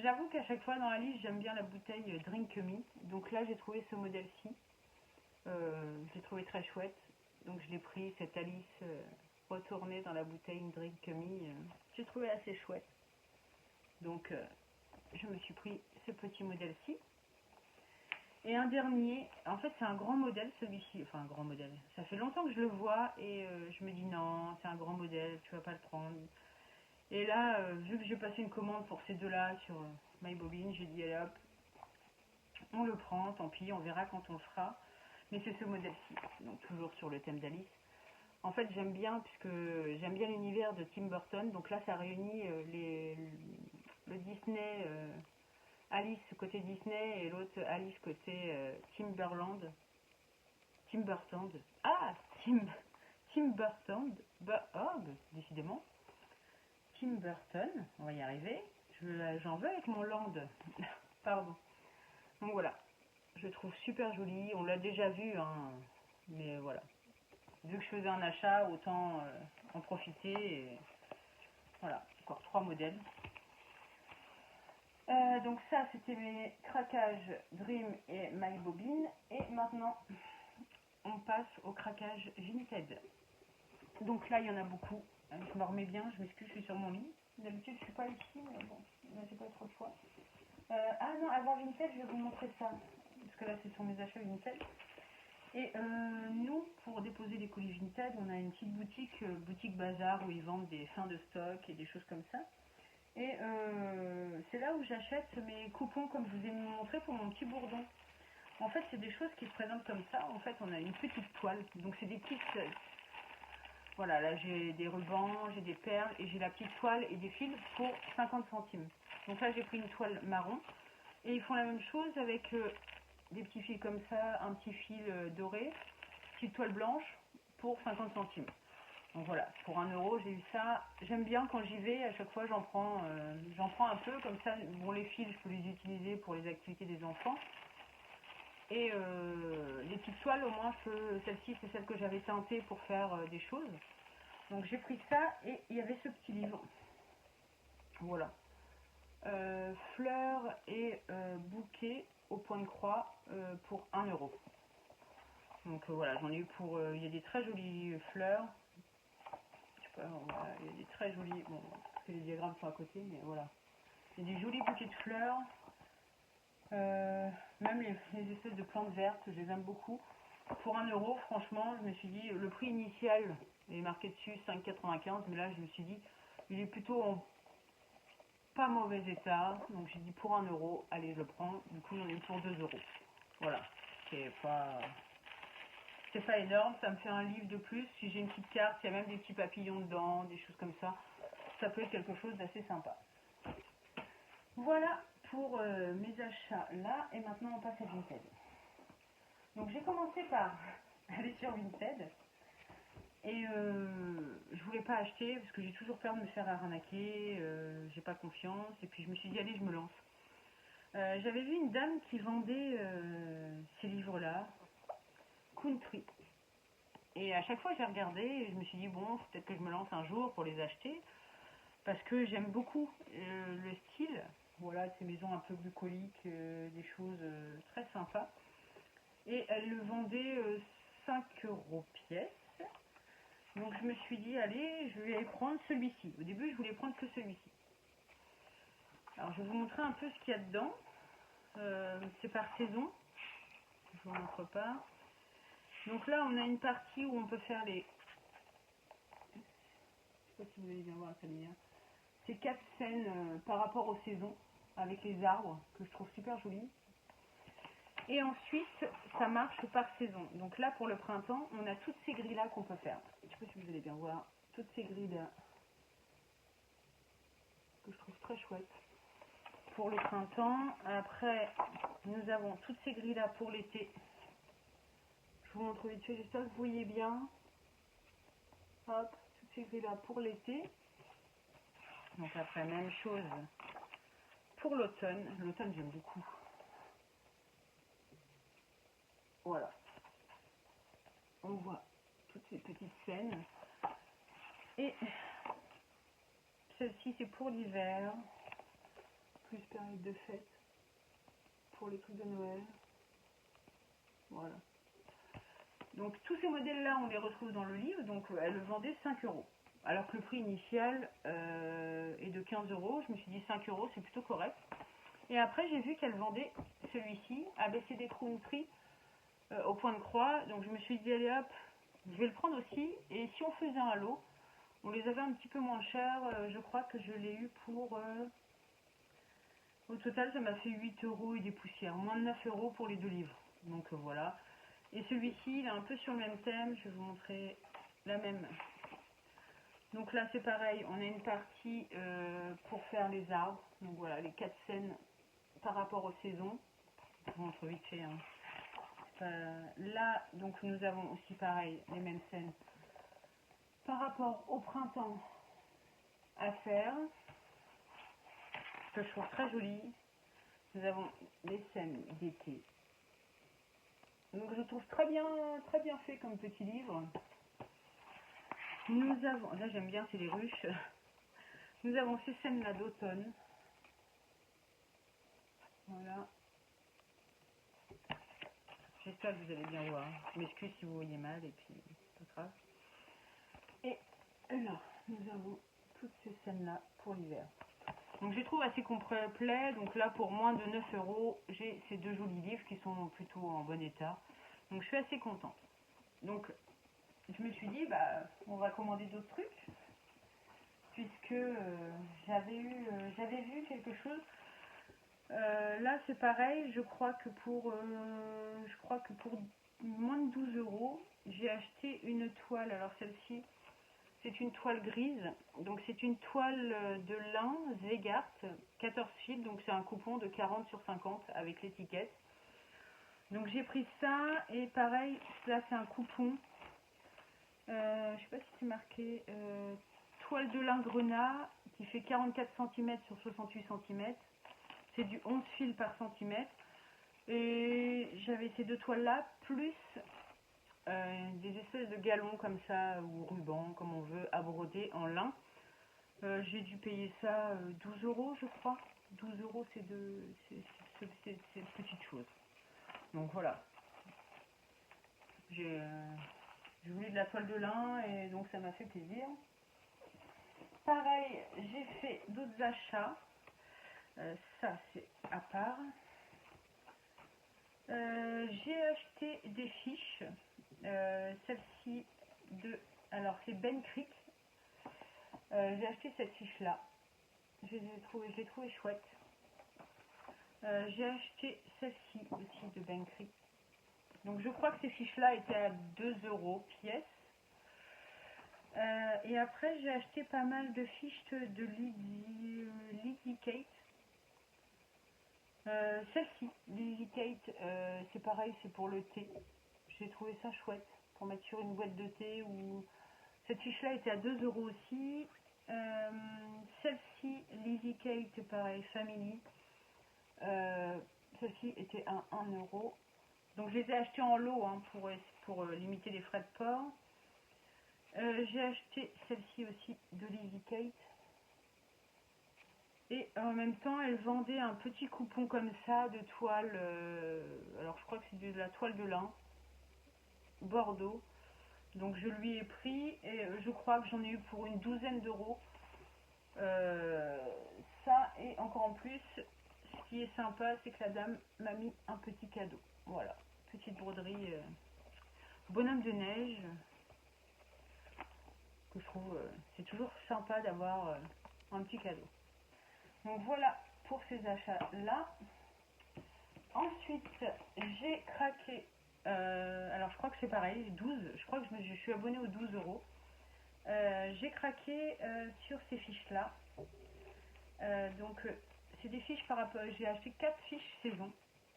Speaker 1: J'avoue qu'à chaque fois dans Alice, j'aime bien la bouteille Drink Me. Donc là, j'ai trouvé ce modèle-ci. J'ai trouvé très chouette. Donc je l'ai pris, cette Alice retournée dans la bouteille Drink Me. J'ai trouvé assez chouette. Donc je me suis pris ce petit modèle-ci. Et un dernier, en fait c'est un grand modèle celui-ci, enfin un grand modèle. Ça fait longtemps que je le vois et je me dis non, c'est un grand modèle, tu vas pas le prendre. Et là, vu que j'ai passé une commande pour ces deux-là sur MyBobine, j'ai dit allez hop, on le prend, tant pis, on verra quand on le fera. Mais c'est ce modèle-ci, donc toujours sur le thème d'Alice. En fait, j'aime bien, puisque j'aime bien l'univers de Tim Burton. Donc là, ça réunit le Disney, Alice côté Disney et l'autre Alice côté Timberland. Tim Burton. Ah, Tim Burton. Décidément. Tim Burton, on va y arriver. J'en veux avec mon land. Pardon. Donc voilà. Je le trouve super joli. On l'a déjà vu, hein. Mais voilà. Vu que je faisais un achat, autant en profiter. Et voilà, encore 3 modèles. Donc ça, c'était mes craquages Dream et MyBobine. Et maintenant, on passe au craquage Vinted. Donc là, il y en a beaucoup. Je me remets bien, je m'excuse, je suis sur mon lit. D'habitude, je suis pas ici, mais bon, là, j'ai pas trop de choix. Ah non, avant Vinted, je vais vous montrer ça. Parce que là, ce sont mes achats Vinted. Et nous, pour déposer les colis Vinted, on a une petite boutique, boutique bazar, où ils vendent des fins de stock et des choses comme ça. Et c'est là où j'achète mes coupons, comme je vous ai montré, pour mon petit bourdon. En fait, c'est des choses qui se présentent comme ça. En fait, on a une petite toile. Donc, c'est des petites... voilà, là, j'ai des rubans, j'ai des perles, et j'ai la petite toile et des fils pour 50 centimes. Donc là, j'ai pris une toile marron. Et ils font la même chose avec des petits fils comme ça, un petit fil doré, petite toile blanche pour 50 centimes. Donc voilà, pour 1 euro, j'ai eu ça. J'aime bien quand j'y vais, à chaque fois j'en prends un peu, comme ça, bon, les fils, je peux les utiliser pour les activités des enfants. Et les petites toiles, au moins, celle-ci, c'est celle que j'avais teintée pour faire des choses. Donc j'ai pris ça et il y avait ce petit livre. Voilà. Fleurs et bouquets au point de croix pour 1 euro. Donc voilà, j'en ai eu pour... il y a des très jolies fleurs. Je sais pas, voilà, il y a des très jolies... Bon, parce que les diagrammes sont à côté, mais voilà. Il y a des jolis bouquets de fleurs. Même les espèces de plantes vertes, je les aime beaucoup. Pour 1 euro, franchement, je me suis dit, le prix initial est marqué dessus 5,95, mais là je me suis dit, il est plutôt en pas mauvais état, donc j'ai dit pour 1 euro, allez je le prends, du coup j'en ai eu pour 2 euros. Voilà, c'est pas énorme, ça me fait un livre de plus, si j'ai une petite carte, il y a même des petits papillons dedans, des choses comme ça, ça peut être quelque chose d'assez sympa. Voilà pour mes achats là, et maintenant on passe à Vinted. Donc j'ai commencé par aller sur Vinted, et je voulais pas acheter parce que j'ai toujours peur de me faire arnaquer, j'ai pas confiance, et puis je me suis dit allez je me lance. J'avais vu une dame qui vendait ces livres-là, Country. Et à chaque fois j'ai regardé et je me suis dit bon, peut-être que je me lance un jour pour les acheter, parce que j'aime beaucoup le style. Voilà, ces maisons un peu bucoliques, des choses très sympas. Et elle le vendait 5 euros pièce. Donc je me suis dit, allez, je vais prendre celui-ci. Au début, je voulais prendre que celui-ci. Alors je vais vous montrer un peu ce qu'il y a dedans. C'est par saison. Je vous montre pas. Donc là, on a une partie où on peut faire les... Je sais pas si vous allez bien voir la lumière. C'est 4 scènes par rapport aux saisons, avec les arbres, que je trouve super jolies. Et ensuite, ça marche par saison. Donc là, pour le printemps, on a toutes ces grilles-là qu'on peut faire. Je ne sais pas si vous allez bien voir. Toutes ces grilles-là que je trouve très chouettes pour le printemps. Après, nous avons toutes ces grilles-là pour l'été. Je vous montre vite fait, j'espère que vous voyez bien. Hop, toutes ces grilles-là pour l'été. Donc après, même chose pour l'automne. L'automne, j'aime beaucoup. Voilà. On voit toutes ces petites scènes. Et celle-ci, c'est pour l'hiver. Plus période de fête. Pour les trucs de Noël. Voilà. Donc tous ces modèles-là, on les retrouve dans le livre. Donc elle le vendait 5 €. Alors que le prix initial est de 15 €. Je me suis dit 5 € c'est plutôt correct. Et après j'ai vu qu'elle vendait celui-ci, ABCD Country, au point de croix. Donc je me suis dit allez hop, je vais le prendre aussi. Et si on faisait un lot, on les avait un petit peu moins cher. Je crois que je l'ai eu pour... au total ça m'a fait 8 € et des poussières. Moins de 9 € pour les 2 livres. Donc voilà. Et celui-ci, il est un peu sur le même thème. Je vais vous montrer la même. Donc là, c'est pareil. On a une partie pour faire les arbres. Donc voilà, les 4 scènes par rapport aux saisons. Je vous montre vite fait. Hein. Là, donc nous avons aussi pareil, les mêmes scènes par rapport au printemps à faire. Que je trouve très joli. Nous avons les scènes d'été. Donc je trouve très bien fait comme petit livre. Nous avons, là j'aime bien, c'est les ruches. Nous avons ces scènes-là d'automne. Voilà. J'espère que vous allez bien voir. Je m'excuse si vous voyez mal et puis c'est pas grave. Et là, nous avons toutes ces scènes-là pour l'hiver. Donc je les trouve assez complet. Donc là, pour moins de 9 €, j'ai ces 2 jolis livres qui sont plutôt en bon état. Donc je suis assez contente. Donc je me suis dit, bah, on va commander d'autres trucs. Puisque j'avais vu quelque chose. Là c'est pareil, je crois que pour moins de 12 €, j'ai acheté une toile. Alors celle-ci, c'est une toile grise. Donc c'est une toile de lin Zegart, 14 fils. Donc c'est un coupon de 40 sur 50 avec l'étiquette. Donc j'ai pris ça et pareil, là c'est un coupon. Je sais pas si c'est marqué toile de lin grenat qui fait 44 cm sur 68 cm. C'est du 11 fils par centimètre. Et j'avais ces 2 toiles là, plus des espèces de galons comme ça, ou rubans, comme on veut, à broder en lin. J'ai dû payer ça 12 € je crois. 12 € c'est une petite chose. Donc voilà. J'ai voulu de la toile de lin et donc ça m'a fait plaisir. Pareil, j'ai fait d'autres achats. Ça c'est à part. J'ai acheté des fiches. Celle-ci de... Alors c'est Ben Creek. J'ai acheté cette fiche là. Je l'ai trouvée chouette. J'ai acheté celle-ci aussi de Ben Creek. Donc je crois que ces fiches là étaient à 2 € pièce. Et après j'ai acheté pas mal de fiches de Lizzie Kate. Celle-ci, Lizzie Kate, c'est pareil, c'est pour le thé. J'ai trouvé ça chouette pour mettre sur une boîte de thé. Ou cette fiche là était à 2 € aussi. Celle-ci, Lizzie Kate, pareil, Family. Celle-ci était à 1 €. Donc je les ai achetées en lot hein, pour limiter les frais de port. J'ai acheté celle-ci aussi de Lizzie Kate. Et en même temps, elle vendait un petit coupon comme ça de toile. Alors je crois que c'est de la toile de lin. Bordeaux. Donc je lui ai pris et je crois que j'en ai eu pour une douzaine d'euros. Ça et encore en plus, ce qui est sympa, c'est que la dame m'a mis un petit cadeau. Voilà, petite broderie bonhomme de neige. Que je trouve c'est toujours sympa d'avoir un petit cadeau. Donc voilà pour ces achats là. Ensuite j'ai craqué, alors je crois que c'est pareil, 12, je crois que je suis abonnée aux 12 euros. J'ai craqué sur ces fiches-là. Donc, c'est des fiches par rapport, j'ai acheté 4 fiches saison.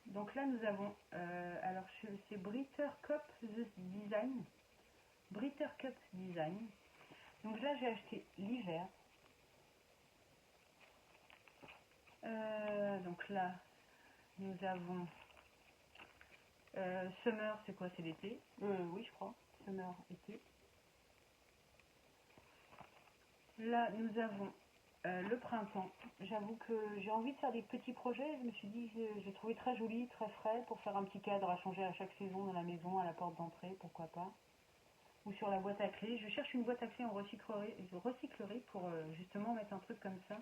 Speaker 1: Donc là, nous avons, alors c'est Britter Cup Design. Britter Cup Design. Donc là, j'ai acheté l'hiver. Donc là, nous avons Summer, c'est quoi? C'est l'été? Oui, je crois. Summer, été. Là, nous avons le printemps. J'avoue que j'ai envie de faire des petits projets. Je me suis dit, j'ai trouvé très joli, très frais pour faire un petit cadre à changer à chaque saison dans la maison, à la porte d'entrée, pourquoi pas. Ou sur la boîte à clés. Je cherche une boîte à clés en recyclerie pour justement mettre un truc comme ça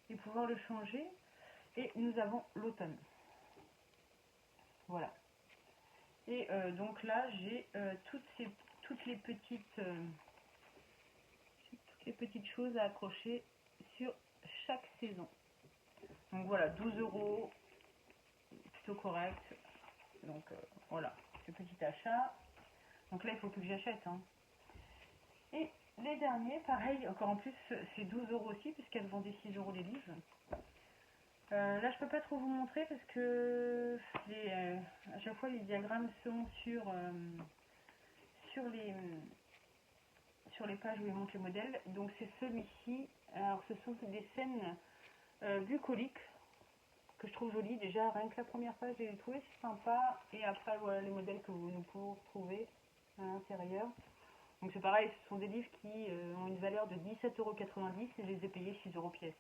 Speaker 1: et pouvoir le changer. Et nous avons l'automne. Voilà. Et donc là, j'ai toutes les petites choses à accrocher sur chaque saison. Donc voilà, 12 euros, plutôt correct. Donc voilà, ce petit achat. Donc là, il faut plus que j'achète. Hein. Et les derniers, pareil, encore en plus, c'est 12 euros aussi, puisqu'elles vendaient 6 euros les livres. Là, je peux pas trop vous montrer parce que à chaque fois, les diagrammes sont sur les pages où ils montrent les modèles. Donc c'est celui-ci. Alors ce sont des scènes bucoliques que je trouve jolies. Déjà, rien que la première page, j'ai trouvé sympa. Et après, voilà les modèles que vous pouvez trouver à l'intérieur. Donc c'est pareil, ce sont des livres qui ont une valeur de 17,90 € et je les ai payés 6 € pièce.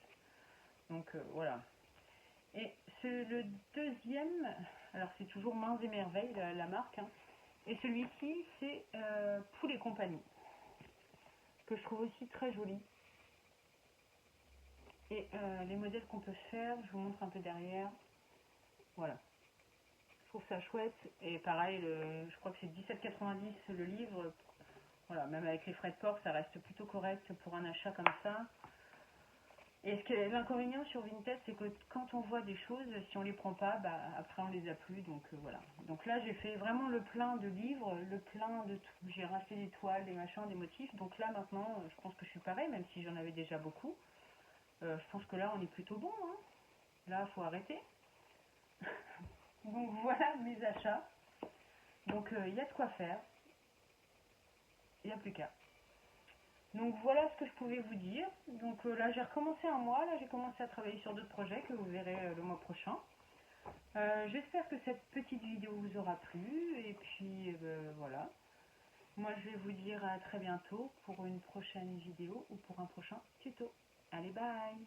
Speaker 1: Donc voilà. Et c'est le deuxième, alors c'est toujours Mains et Merveilles, la marque. Hein. Et celui-ci, c'est Poules et compagnie, que je trouve aussi très joli. Et les modèles qu'on peut faire, je vous montre un peu derrière. Voilà. Je trouve ça chouette. Et pareil, je crois que c'est 17,90 € le livre. Voilà, même avec les frais de port, ça reste plutôt correct pour un achat comme ça. Et l'inconvénient sur Vinted, c'est que quand on voit des choses, si on les prend pas, bah, après on les a plus. Donc voilà. Donc là, j'ai fait vraiment le plein de livres, le plein de tout. J'ai racheté des toiles, des machins, des motifs. Donc là, maintenant, je pense que je suis pareil, même si j'en avais déjà beaucoup. Je pense que là, on est plutôt bon. Hein. Là, il faut arrêter. Donc voilà mes achats. Donc il y a de quoi faire. Il n'y a plus qu'à. Donc voilà ce que je pouvais vous dire. Donc là j'ai recommencé un mois, là j'ai commencé à travailler sur d'autres projets que vous verrez le mois prochain. J'espère que cette petite vidéo vous aura plu et puis voilà. Moi je vais vous dire à très bientôt pour une prochaine vidéo ou pour un prochain tuto. Allez bye!